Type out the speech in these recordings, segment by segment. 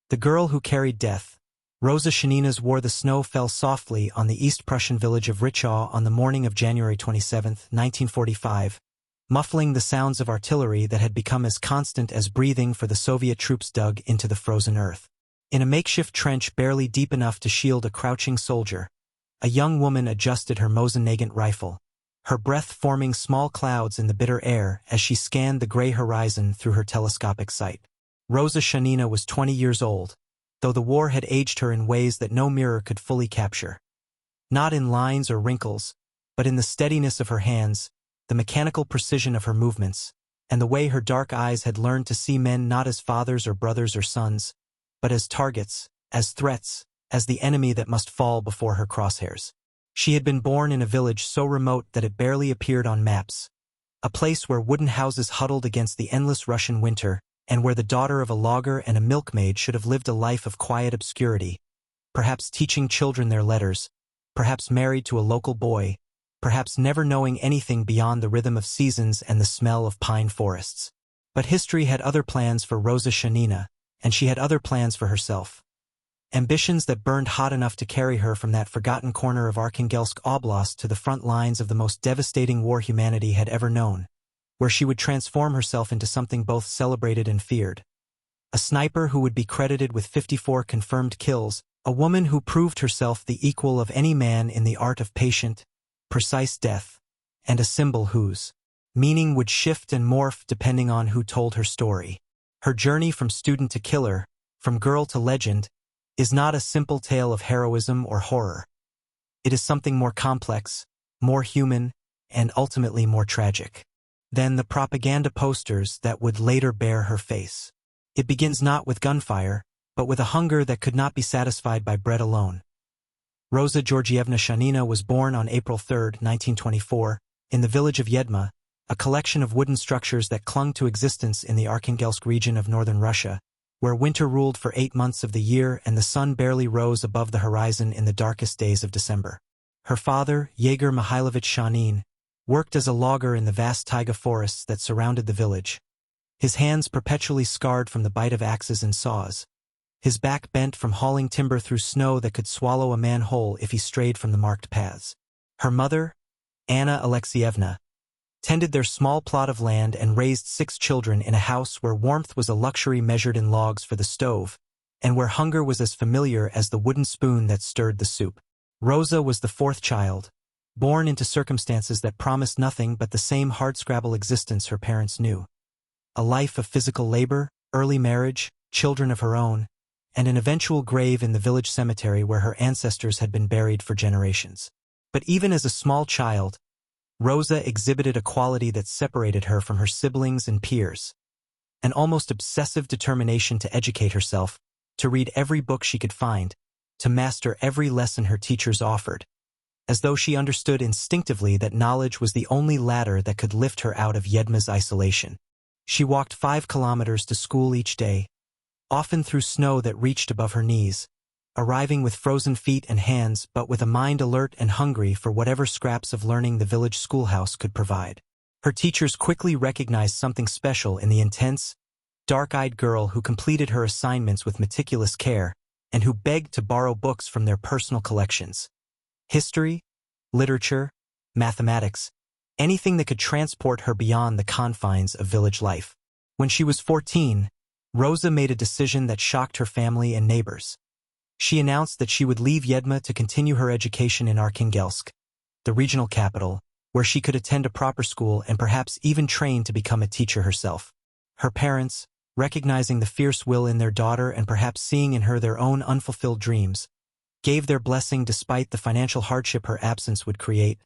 The girl who carried death. Roza Shanina's War. The snow fell softly on the East Prussian village of Richau on the morning of January 27, 1945, muffling the sounds of artillery that had become as constant as breathing for the Soviet troops dug into the frozen earth. In a makeshift trench barely deep enough to shield a crouching soldier, a young woman adjusted her Mosin-Nagant rifle, her breath forming small clouds in the bitter air as she scanned the gray horizon through her telescopic sight. Roza Shanina was 20 years old, though the war had aged her in ways that no mirror could fully capture. Not in lines or wrinkles, but in the steadiness of her hands, the mechanical precision of her movements, and the way her dark eyes had learned to see men not as fathers or brothers or sons, but as targets, as threats, as the enemy that must fall before her crosshairs. She had been born in a village so remote that it barely appeared on maps, a place where wooden houses huddled against the endless Russian winter, and where the daughter of a logger and a milkmaid should have lived a life of quiet obscurity, perhaps teaching children their letters, perhaps married to a local boy, perhaps never knowing anything beyond the rhythm of seasons and the smell of pine forests. But history had other plans for Roza Shanina, and she had other plans for herself. Ambitions that burned hot enough to carry her from that forgotten corner of Arkhangelsk Oblast to the front lines of the most devastating war humanity had ever known, where she would transform herself into something both celebrated and feared. A sniper who would be credited with 54 confirmed kills, a woman who proved herself the equal of any man in the art of patient, precise death, and a symbol whose meaning would shift and morph depending on who told her story. Her journey from student to killer, from girl to legend, is not a simple tale of heroism or horror. It is something more complex, more human, and ultimately more tragic than the propaganda posters that would later bear her face. It begins not with gunfire, but with a hunger that could not be satisfied by bread alone. Roza Georgievna Shanina was born on April 3, 1924, in the village of Yedma, a collection of wooden structures that clung to existence in the Arkhangelsk region of northern Russia, where winter ruled for 8 months of the year and the sun barely rose above the horizon in the darkest days of December. Her father, Yegor Mihailovich Shanin, worked as a logger in the vast taiga forests that surrounded the village, his hands perpetually scarred from the bite of axes and saws, his back bent from hauling timber through snow that could swallow a man whole if he strayed from the marked paths. Her mother, Anna Alexievna, tended their small plot of land and raised 6 children in a house where warmth was a luxury measured in logs for the stove, and where hunger was as familiar as the wooden spoon that stirred the soup. Roza was the 4th child, born into circumstances that promised nothing but the same hardscrabble existence her parents knew. A life of physical labor, early marriage, children of her own, and an eventual grave in the village cemetery where her ancestors had been buried for generations. But even as a small child, Roza exhibited a quality that separated her from her siblings and peers, an almost obsessive determination to educate herself, to read every book she could find, to master every lesson her teachers offered, as though she understood instinctively that knowledge was the only ladder that could lift her out of Yedma's isolation. She walked 5 kilometers to school each day, often through snow that reached above her knees, arriving with frozen feet and hands but with a mind alert and hungry for whatever scraps of learning the village schoolhouse could provide. Her teachers quickly recognized something special in the intense, dark-eyed girl who completed her assignments with meticulous care and who begged to borrow books from their personal collections. History, literature, mathematics, anything that could transport her beyond the confines of village life. When she was 14, Roza made a decision that shocked her family and neighbors. She announced that she would leave Yedma to continue her education in Arkhangelsk, the regional capital, where she could attend a proper school and perhaps even train to become a teacher herself. Her parents, recognizing the fierce will in their daughter and perhaps seeing in her their own unfulfilled dreams, gave their blessing despite the financial hardship her absence would create,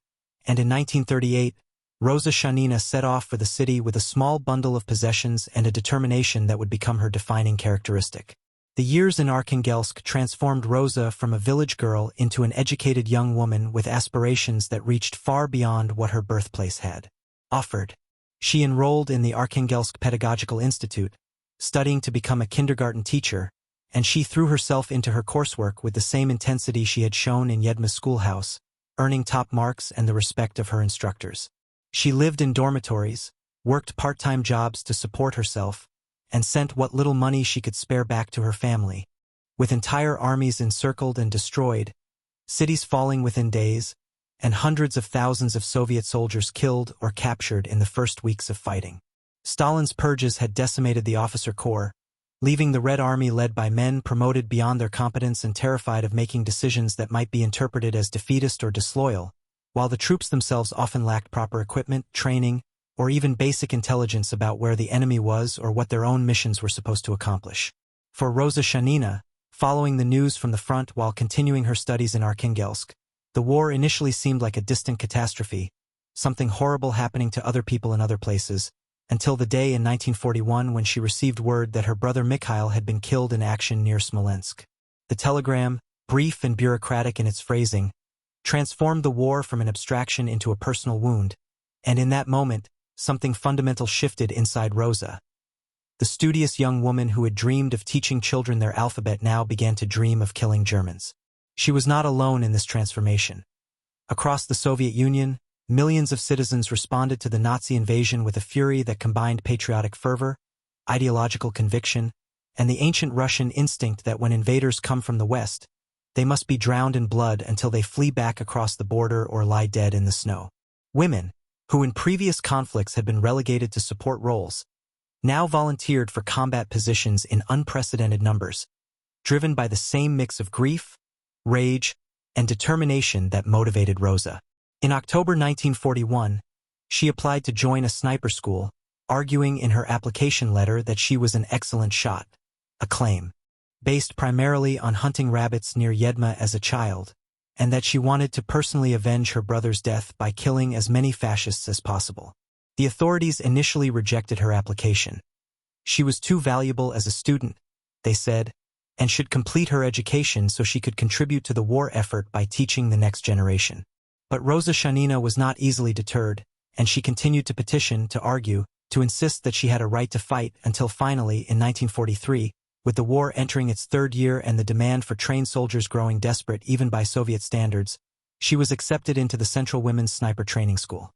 and in 1938, Roza Shanina set off for the city with a small bundle of possessions and a determination that would become her defining characteristic. The years in Arkhangelsk transformed Roza from a village girl into an educated young woman with aspirations that reached far beyond what her birthplace had offered. She enrolled in the Arkhangelsk Pedagogical Institute, studying to become a kindergarten teacher, and she threw herself into her coursework with the same intensity she had shown in Yedma's schoolhouse, earning top marks and the respect of her instructors. She lived in dormitories, worked part-time jobs to support herself, and sent what little money she could spare back to her family, with entire armies encircled and destroyed, cities falling within days, and hundreds of thousands of Soviet soldiers killed or captured in the first weeks of fighting. Stalin's purges had decimated the officer corps, leaving the Red Army led by men promoted beyond their competence and terrified of making decisions that might be interpreted as defeatist or disloyal, while the troops themselves often lacked proper equipment, training, or even basic intelligence about where the enemy was or what their own missions were supposed to accomplish. For Roza Shanina, following the news from the front while continuing her studies in Arkhangelsk, the war initially seemed like a distant catastrophe, something horrible happening to other people in other places, until the day in 1941 when she received word that her brother Mikhail had been killed in action near Smolensk. The telegram, brief and bureaucratic in its phrasing, transformed the war from an abstraction into a personal wound, and in that moment, something fundamental shifted inside Roza. The studious young woman who had dreamed of teaching children their alphabet now began to dream of killing Germans. She was not alone in this transformation. Across the Soviet Union, millions of citizens responded to the Nazi invasion with a fury that combined patriotic fervor, ideological conviction, and the ancient Russian instinct that when invaders come from the West, they must be drowned in blood until they flee back across the border or lie dead in the snow. Women, who in previous conflicts had been relegated to support roles, now volunteered for combat positions in unprecedented numbers, driven by the same mix of grief, rage, and determination that motivated Roza. In October 1941, she applied to join a sniper school, arguing in her application letter that she was an excellent shot, a claim based primarily on hunting rabbits near Yedma as a child, and that she wanted to personally avenge her brother's death by killing as many fascists as possible. The authorities initially rejected her application. She was too valuable as a student, they said, and should complete her education so she could contribute to the war effort by teaching the next generation. But Roza Shanina was not easily deterred, and she continued to petition, to argue, to insist that she had a right to fight until finally, in 1943, with the war entering its third year and the demand for trained soldiers growing desperate even by Soviet standards, she was accepted into the Central Women's Sniper Training School.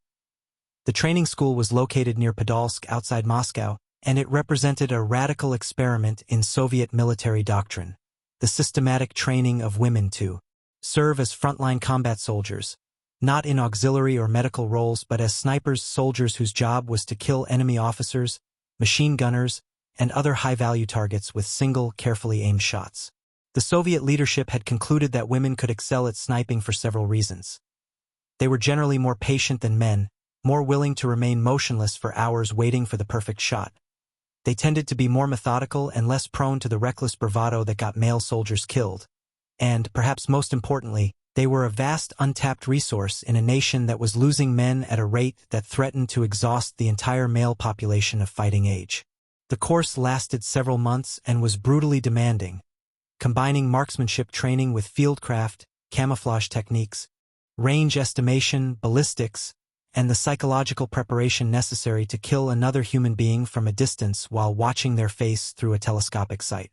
The training school was located near Podolsk outside Moscow, and it represented a radical experiment in Soviet military doctrine, the systematic training of women to serve as frontline combat soldiers, not in auxiliary or medical roles but as snipers, soldiers whose job was to kill enemy officers, machine gunners, and other high-value targets with single, carefully aimed shots. The Soviet leadership had concluded that women could excel at sniping for several reasons. They were generally more patient than men, more willing to remain motionless for hours waiting for the perfect shot. They tended to be more methodical and less prone to the reckless bravado that got male soldiers killed. And, perhaps most importantly, they were a vast untapped resource in a nation that was losing men at a rate that threatened to exhaust the entire male population of fighting age. The course lasted several months and was brutally demanding, combining marksmanship training with fieldcraft, camouflage techniques, range estimation, ballistics, and the psychological preparation necessary to kill another human being from a distance while watching their face through a telescopic sight.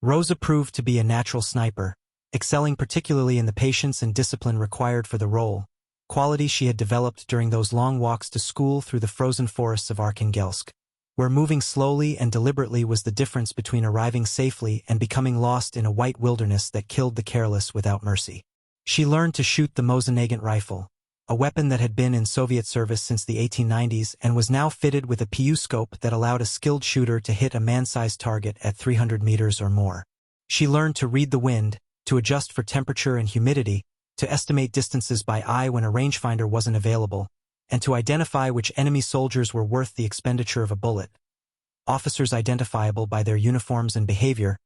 Roza proved to be a natural sniper, excelling particularly in the patience and discipline required for the role, qualities she had developed during those long walks to school through the frozen forests of Arkhangelsk, where moving slowly and deliberately was the difference between arriving safely and becoming lost in a white wilderness that killed the careless without mercy. She learned to shoot the Mosin-Nagant rifle, a weapon that had been in Soviet service since the 1890s and was now fitted with a PU scope that allowed a skilled shooter to hit a man-sized target at 300 meters or more. She learned to read the wind, to adjust for temperature and humidity, to estimate distances by eye when a rangefinder wasn't available, and to identify which enemy soldiers were worth the expenditure of a bullet. Officers identifiable by their uniforms and behavior,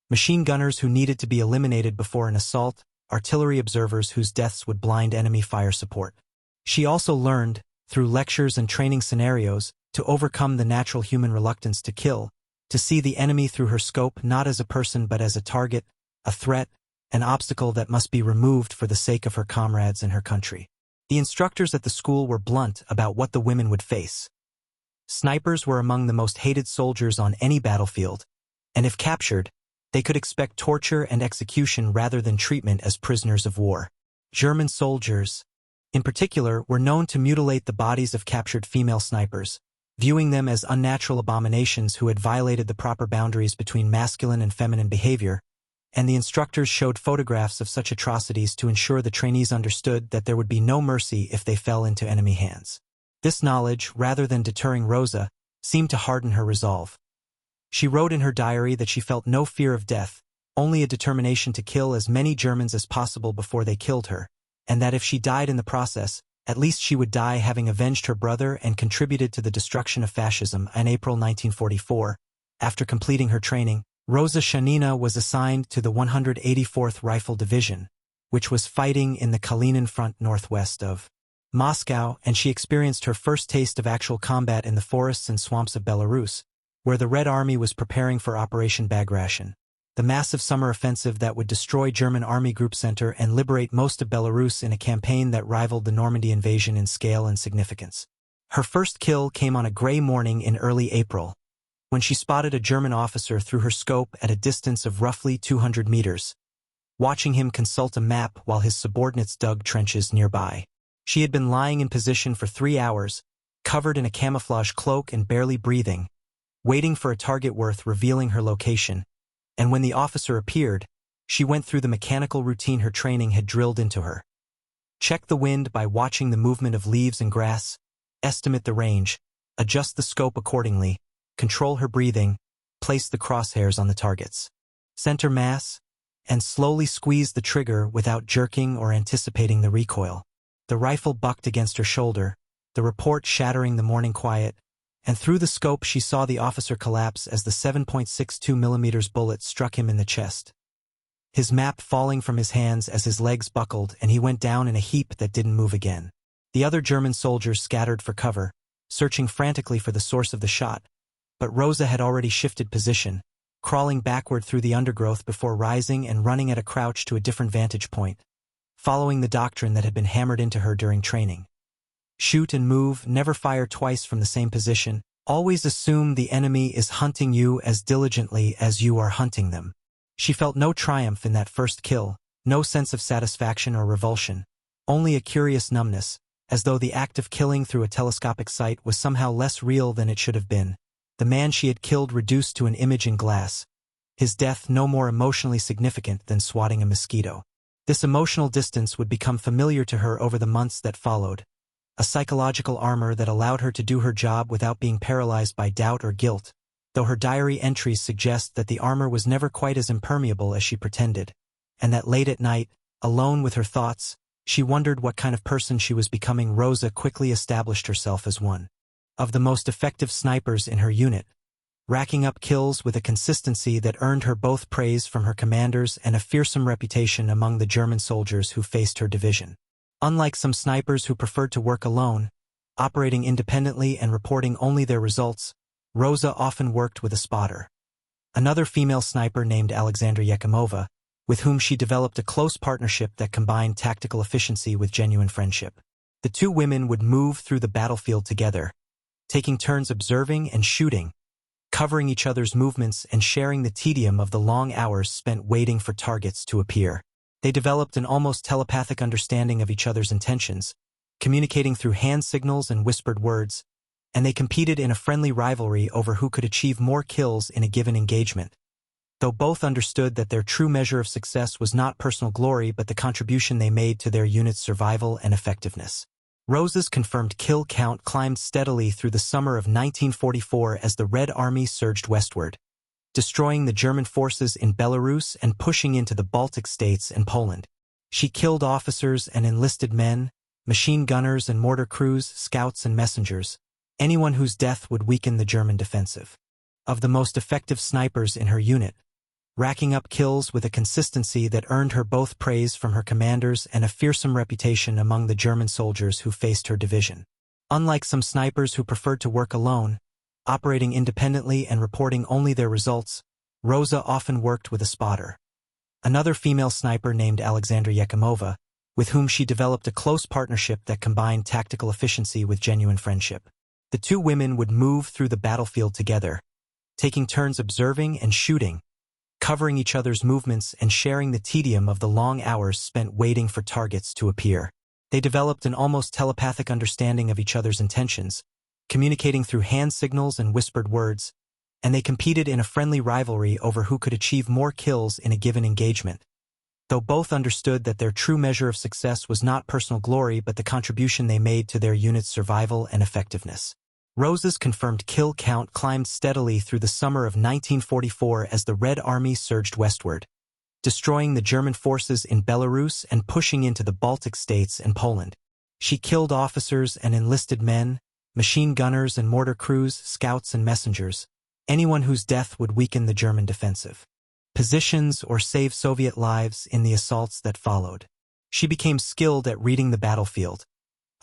machine gunners who needed to be eliminated before an assault, artillery observers whose deaths would blind enemy fire support. She also learned, through lectures and training scenarios, to overcome the natural human reluctance to kill, to see the enemy through her scope not as a person but as a target, a threat, an obstacle that must be removed for the sake of her comrades and her country. The instructors at the school were blunt about what the women would face. Snipers were among the most hated soldiers on any battlefield, and if captured, they could expect torture and execution rather than treatment as prisoners of war. German soldiers, in particular, were known to mutilate the bodies of captured female snipers, viewing them as unnatural abominations who had violated the proper boundaries between masculine and feminine behavior, and the instructors showed photographs of such atrocities to ensure the trainees understood that there would be no mercy if they fell into enemy hands. This knowledge, rather than deterring Roza, seemed to harden her resolve. She wrote in her diary that she felt no fear of death, only a determination to kill as many Germans as possible before they killed her, and that if she died in the process, at least she would die having avenged her brother and contributed to the destruction of fascism. In April 1944, after completing her training, Roza Shanina was assigned to the 184th Rifle Division, which was fighting in the Kalinin front northwest of Moscow, and she experienced her first taste of actual combat in the forests and swamps of Belarus, where the Red Army was preparing for Operation Bagration, the massive summer offensive that would destroy German Army Group Center and liberate most of Belarus in a campaign that rivaled the Normandy invasion in scale and significance. Her first kill came on a gray morning in early April, when she spotted a German officer through her scope at a distance of roughly 200 meters, watching him consult a map while his subordinates dug trenches nearby. She had been lying in position for 3 hours, covered in a camouflage cloak and barely breathing, waiting for a target worth revealing her location, and when the officer appeared, she went through the mechanical routine her training had drilled into her. Check the wind by watching the movement of leaves and grass, estimate the range, adjust the scope accordingly, control her breathing, place the crosshairs on the targets, center mass, and slowly squeeze the trigger without jerking or anticipating the recoil. The rifle bucked against her shoulder, the report shattering the morning quiet, and through the scope she saw the officer collapse as the 7.62 mm bullet struck him in the chest, his map falling from his hands as his legs buckled and he went down in a heap that didn't move again. The other German soldiers scattered for cover, searching frantically for the source of the shot, but Roza had already shifted position, crawling backward through the undergrowth before rising and running at a crouch to a different vantage point, following the doctrine that had been hammered into her during training. Shoot and move, never fire twice from the same position, always assume the enemy is hunting you as diligently as you are hunting them. She felt no triumph in that first kill, no sense of satisfaction or revulsion, only a curious numbness, as though the act of killing through a telescopic sight was somehow less real than it should have been. The man she had killed reduced to an image in glass, his death no more emotionally significant than swatting a mosquito. This emotional distance would become familiar to her over the months that followed, a psychological armor that allowed her to do her job without being paralyzed by doubt or guilt, though her diary entries suggest that the armor was never quite as impermeable as she pretended, and that late at night, alone with her thoughts, she wondered what kind of person she was becoming. Roza quickly established herself as one of the most effective snipers in her unit, racking up kills with a consistency that earned her both praise from her commanders and a fearsome reputation among the German soldiers who faced her division. Unlike some snipers who preferred to work alone, operating independently and reporting only their results, Roza often worked with a spotter, another female sniper named Alexandra Yekimova, with whom she developed a close partnership that combined tactical efficiency with genuine friendship. The two women would move through the battlefield together, taking turns observing and shooting, covering each other's movements and sharing the tedium of the long hours spent waiting for targets to appear. They developed an almost telepathic understanding of each other's intentions, communicating through hand signals and whispered words, and they competed in a friendly rivalry over who could achieve more kills in a given engagement, though both understood that their true measure of success was not personal glory but the contribution they made to their unit's survival and effectiveness. Roza's confirmed kill count climbed steadily through the summer of 1944 as the Red Army surged westward, destroying the German forces in Belarus and pushing into the Baltic states and Poland. She killed officers and enlisted men, machine gunners and mortar crews, scouts and messengers, anyone whose death would weaken the German defensive. Of the most effective snipers in her unit, racking up kills with a consistency that earned her both praise from her commanders and a fearsome reputation among the German soldiers who faced her division. Unlike some snipers who preferred to work alone, operating independently and reporting only their results, Roza often worked with a spotter, another female sniper named Alexandra Yekimova, with whom she developed a close partnership that combined tactical efficiency with genuine friendship. The two women would move through the battlefield together, taking turns observing and shooting, covering each other's movements and sharing the tedium of the long hours spent waiting for targets to appear. They developed an almost telepathic understanding of each other's intentions, communicating through hand signals and whispered words, and they competed in a friendly rivalry over who could achieve more kills in a given engagement, though both understood that their true measure of success was not personal glory but the contribution they made to their unit's survival and effectiveness. Roza's confirmed kill count climbed steadily through the summer of 1944 as the Red Army surged westward, destroying the German forces in Belarus and pushing into the Baltic states and Poland. She killed officers and enlisted men, machine gunners and mortar crews, scouts and messengers, anyone whose death would weaken the German defensive positions or save Soviet lives in the assaults that followed. She became skilled at reading the battlefield,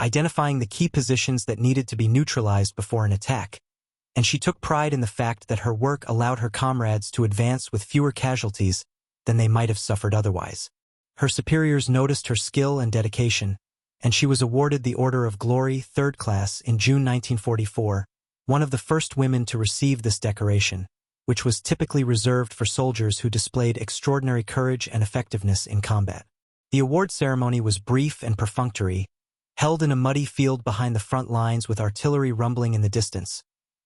identifying the key positions that needed to be neutralized before an attack, and she took pride in the fact that her work allowed her comrades to advance with fewer casualties than they might have suffered otherwise. Her superiors noticed her skill and dedication, and she was awarded the Order of Glory, 3rd Class, in June 1944, one of the first women to receive this decoration, which was typically reserved for soldiers who displayed extraordinary courage and effectiveness in combat. The award ceremony was brief and perfunctory, held in a muddy field behind the front lines with artillery rumbling in the distance,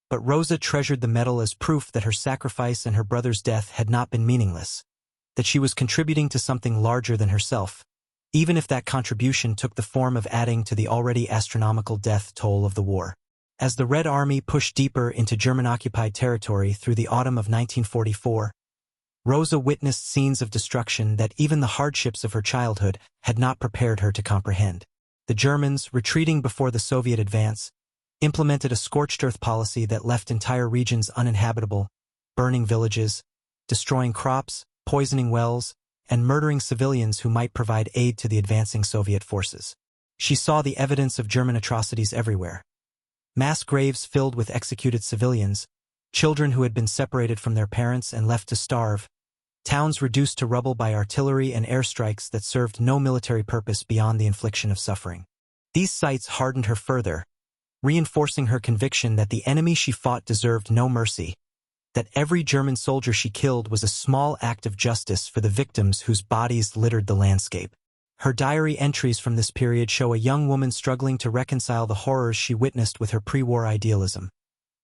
but Roza treasured the medal as proof that her sacrifice and her brother's death had not been meaningless, that she was contributing to something larger than herself, even if that contribution took the form of adding to the already astronomical death toll of the war. As the Red Army pushed deeper into German-occupied territory through the autumn of 1944, Roza witnessed scenes of destruction that even the hardships of her childhood had not prepared her to comprehend. The Germans, retreating before the Soviet advance, implemented a scorched earth policy that left entire regions uninhabitable, burning villages, destroying crops, poisoning wells, and murdering civilians who might provide aid to the advancing Soviet forces. She saw the evidence of German atrocities everywhere. Mass graves filled with executed civilians, children who had been separated from their parents and left to starve, towns reduced to rubble by artillery and airstrikes that served no military purpose beyond the infliction of suffering. These sights hardened her further, reinforcing her conviction that the enemy she fought deserved no mercy, that every German soldier she killed was a small act of justice for the victims whose bodies littered the landscape. Her diary entries from this period show a young woman struggling to reconcile the horrors she witnessed with her pre-war idealism,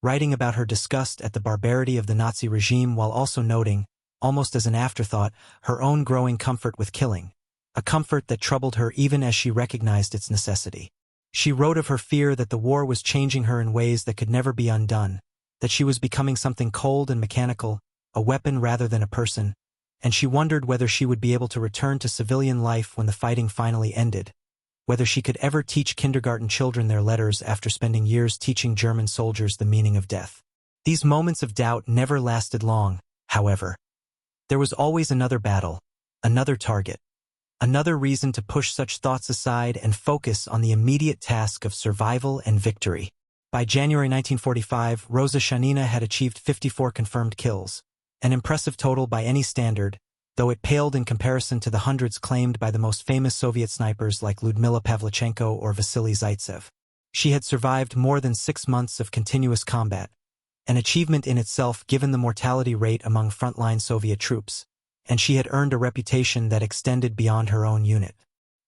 writing about her disgust at the barbarity of the Nazi regime while also noting, almost as an afterthought, her own growing comfort with killing, a comfort that troubled her even as she recognized its necessity. She wrote of her fear that the war was changing her in ways that could never be undone, that she was becoming something cold and mechanical, a weapon rather than a person, and she wondered whether she would be able to return to civilian life when the fighting finally ended, whether she could ever teach kindergarten children their letters after spending years teaching German soldiers the meaning of death. These moments of doubt never lasted long, however. There was always another battle, another target, another reason to push such thoughts aside and focus on the immediate task of survival and victory. By January 1945, Roza Shanina had achieved 54 confirmed kills, an impressive total by any standard, though it paled in comparison to the hundreds claimed by the most famous Soviet snipers like Lyudmila Pavlichenko or Vasily Zaitsev. She had survived more than 6 months of continuous combat, an achievement in itself given the mortality rate among frontline Soviet troops, and she had earned a reputation that extended beyond her own unit.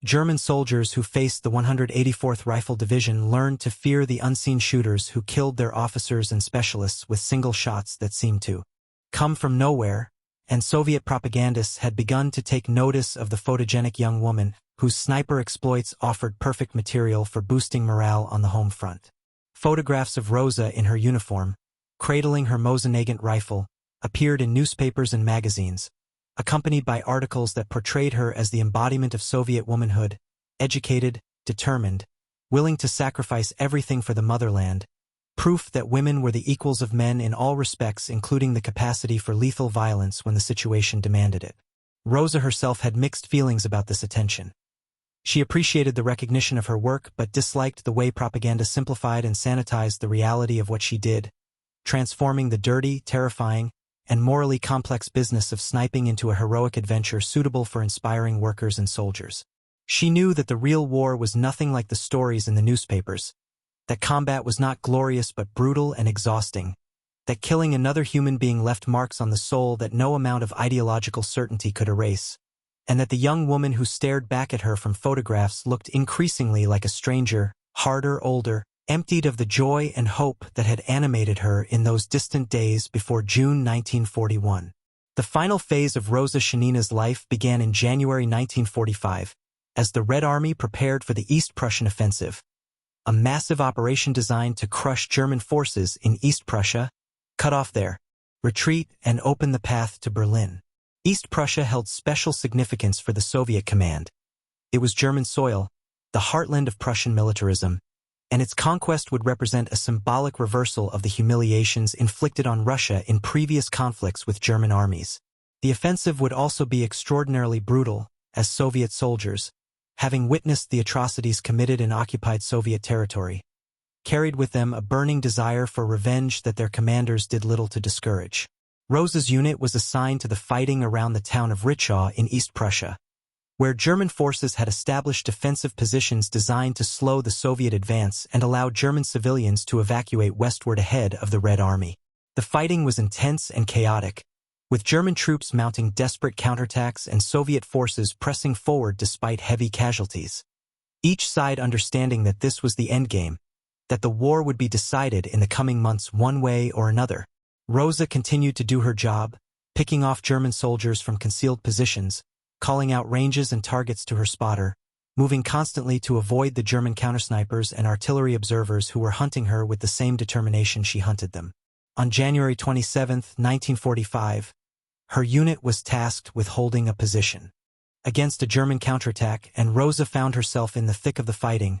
German soldiers who faced the 184th Rifle Division learned to fear the unseen shooters who killed their officers and specialists with single shots that seemed to come from nowhere, and Soviet propagandists had begun to take notice of the photogenic young woman whose sniper exploits offered perfect material for boosting morale on the home front. Photographs of Roza in her uniform, cradling her Mosin-Nagant rifle, appeared in newspapers and magazines, accompanied by articles that portrayed her as the embodiment of Soviet womanhood, educated, determined, willing to sacrifice everything for the motherland, proof that women were the equals of men in all respects, including the capacity for lethal violence when the situation demanded it. Roza herself had mixed feelings about this attention. She appreciated the recognition of her work but disliked the way propaganda simplified and sanitized the reality of what she did, transforming the dirty, terrifying, and morally complex business of sniping into a heroic adventure suitable for inspiring workers and soldiers. She knew that the real war was nothing like the stories in the newspapers, that combat was not glorious but brutal and exhausting, that killing another human being left marks on the soul that no amount of ideological certainty could erase, and that the young woman who stared back at her from photographs looked increasingly like a stranger, harder, older, emptied of the joy and hope that had animated her in those distant days before June 1941. The final phase of Roza Shanina's life began in January 1945, as the Red Army prepared for the East Prussian offensive, a massive operation designed to crush German forces in East Prussia, cut off their retreat, and open the path to Berlin. East Prussia held special significance for the Soviet command. It was German soil, the heartland of Prussian militarism, and its conquest would represent a symbolic reversal of the humiliations inflicted on Russia in previous conflicts with German armies. The offensive would also be extraordinarily brutal, as Soviet soldiers, having witnessed the atrocities committed in occupied Soviet territory, carried with them a burning desire for revenge that their commanders did little to discourage. Roza's unit was assigned to the fighting around the town of Richau in East Prussia, where German forces had established defensive positions designed to slow the Soviet advance and allow German civilians to evacuate westward ahead of the Red Army. The fighting was intense and chaotic, with German troops mounting desperate counterattacks and Soviet forces pressing forward despite heavy casualties. Each side understanding that this was the endgame, that the war would be decided in the coming months one way or another. Roza continued to do her job, picking off German soldiers from concealed positions, calling out ranges and targets to her spotter, moving constantly to avoid the German countersnipers and artillery observers who were hunting her with the same determination she hunted them. On January 27, 1945, her unit was tasked with holding a position against a German counterattack, and Roza found herself in the thick of the fighting,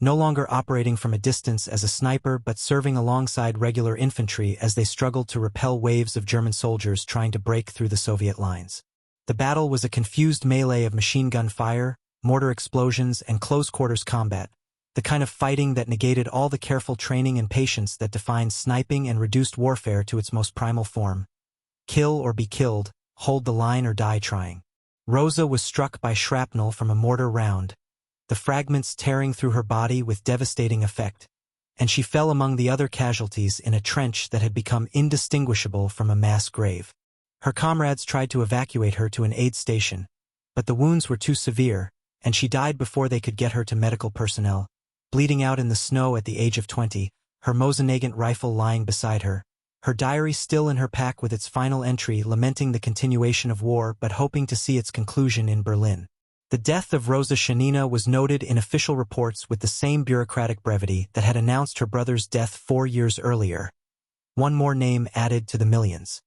no longer operating from a distance as a sniper but serving alongside regular infantry as they struggled to repel waves of German soldiers trying to break through the Soviet lines. The battle was a confused melee of machine gun fire, mortar explosions, and close-quarters combat, the kind of fighting that negated all the careful training and patience that defined sniping and reduced warfare to its most primal form. Kill or be killed, hold the line or die trying. Roza was struck by shrapnel from a mortar round, the fragments tearing through her body with devastating effect, and she fell among the other casualties in a trench that had become indistinguishable from a mass grave. Her comrades tried to evacuate her to an aid station, but the wounds were too severe, and she died before they could get her to medical personnel, bleeding out in the snow at the age of 20, her Mosin-Nagant rifle lying beside her, her diary still in her pack with its final entry lamenting the continuation of war but hoping to see its conclusion in Berlin. The death of Roza Shanina was noted in official reports with the same bureaucratic brevity that had announced her brother's death 4 years earlier. One more name added to the millions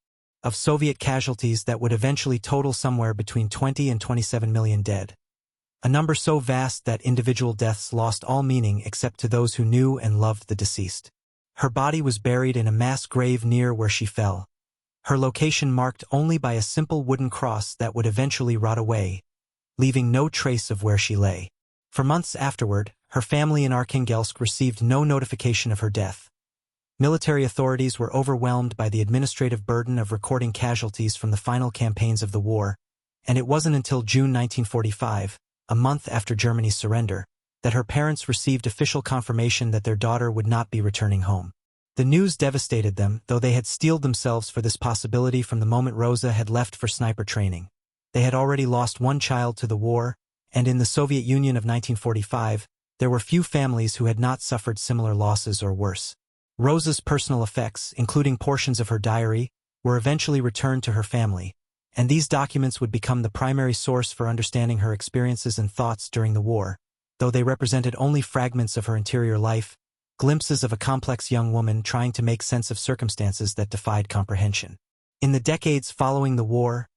of Soviet casualties that would eventually total somewhere between 20 and 27 million dead. A number so vast that individual deaths lost all meaning except to those who knew and loved the deceased. Her body was buried in a mass grave near where she fell, her location marked only by a simple wooden cross that would eventually rot away, leaving no trace of where she lay. For months afterward, her family in Arkhangelsk received no notification of her death. Military authorities were overwhelmed by the administrative burden of recording casualties from the final campaigns of the war, and it wasn't until June 1945, a month after Germany's surrender, that her parents received official confirmation that their daughter would not be returning home. The news devastated them, though they had steeled themselves for this possibility from the moment Roza had left for sniper training. They had already lost one child to the war, and in the Soviet Union of 1945, there were few families who had not suffered similar losses or worse. Roza's personal effects, including portions of her diary, were eventually returned to her family, and these documents would become the primary source for understanding her experiences and thoughts during the war, though they represented only fragments of her interior life, glimpses of a complex young woman trying to make sense of circumstances that defied comprehension. In the decades following the war,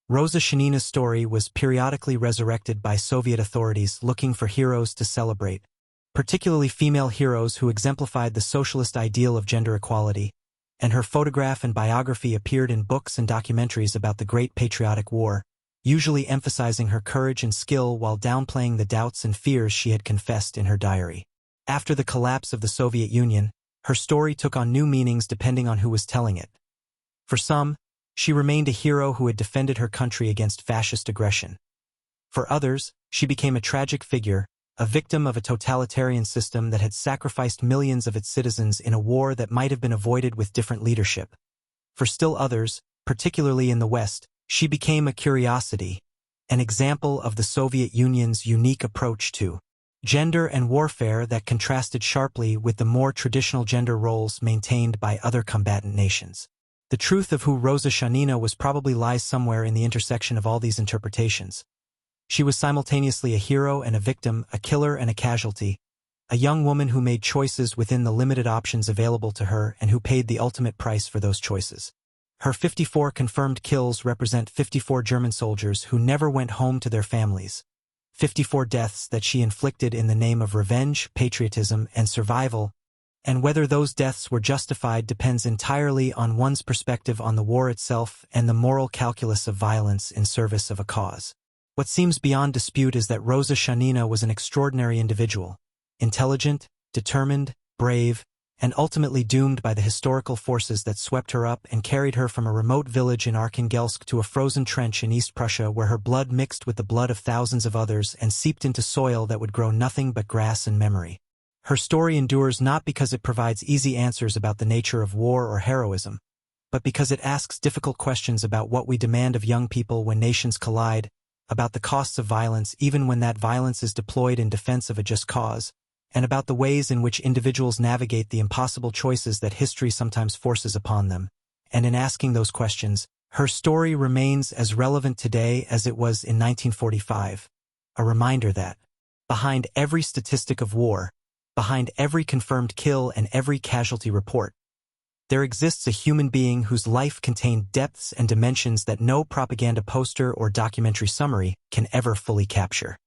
Roza Shanina's story was periodically resurrected by Soviet authorities looking for heroes to celebrate, particularly female heroes who exemplified the socialist ideal of gender equality, and her photograph and biography appeared in books and documentaries about the Great Patriotic War, usually emphasizing her courage and skill while downplaying the doubts and fears she had confessed in her diary. After the collapse of the Soviet Union, her story took on new meanings depending on who was telling it. For some, she remained a hero who had defended her country against fascist aggression. For others, she became a tragic figure, a victim of a totalitarian system that had sacrificed millions of its citizens in a war that might have been avoided with different leadership. For still others, particularly in the West, she became a curiosity, an example of the Soviet Union's unique approach to gender and warfare that contrasted sharply with the more traditional gender roles maintained by other combatant nations. The truth of who Roza Shanina was probably lies somewhere in the intersection of all these interpretations. She was simultaneously a hero and a victim, a killer and a casualty, a young woman who made choices within the limited options available to her and who paid the ultimate price for those choices. Her 54 confirmed kills represent 54 German soldiers who never went home to their families, 54 deaths that she inflicted in the name of revenge, patriotism, and survival, and whether those deaths were justified depends entirely on one's perspective on the war itself and the moral calculus of violence in service of a cause. What seems beyond dispute is that Roza Shanina was an extraordinary individual, intelligent, determined, brave, and ultimately doomed by the historical forces that swept her up and carried her from a remote village in Arkhangelsk to a frozen trench in East Prussia where her blood mixed with the blood of thousands of others and seeped into soil that would grow nothing but grass and memory. Her story endures not because it provides easy answers about the nature of war or heroism, but because it asks difficult questions about what we demand of young people when nations collide, about the costs of violence even when that violence is deployed in defense of a just cause, and about the ways in which individuals navigate the impossible choices that history sometimes forces upon them. And in asking those questions, her story remains as relevant today as it was in 1945, a reminder that, behind every statistic of war, behind every confirmed kill and every casualty report, there exists a human being whose life contained depths and dimensions that no propaganda poster or documentary summary can ever fully capture.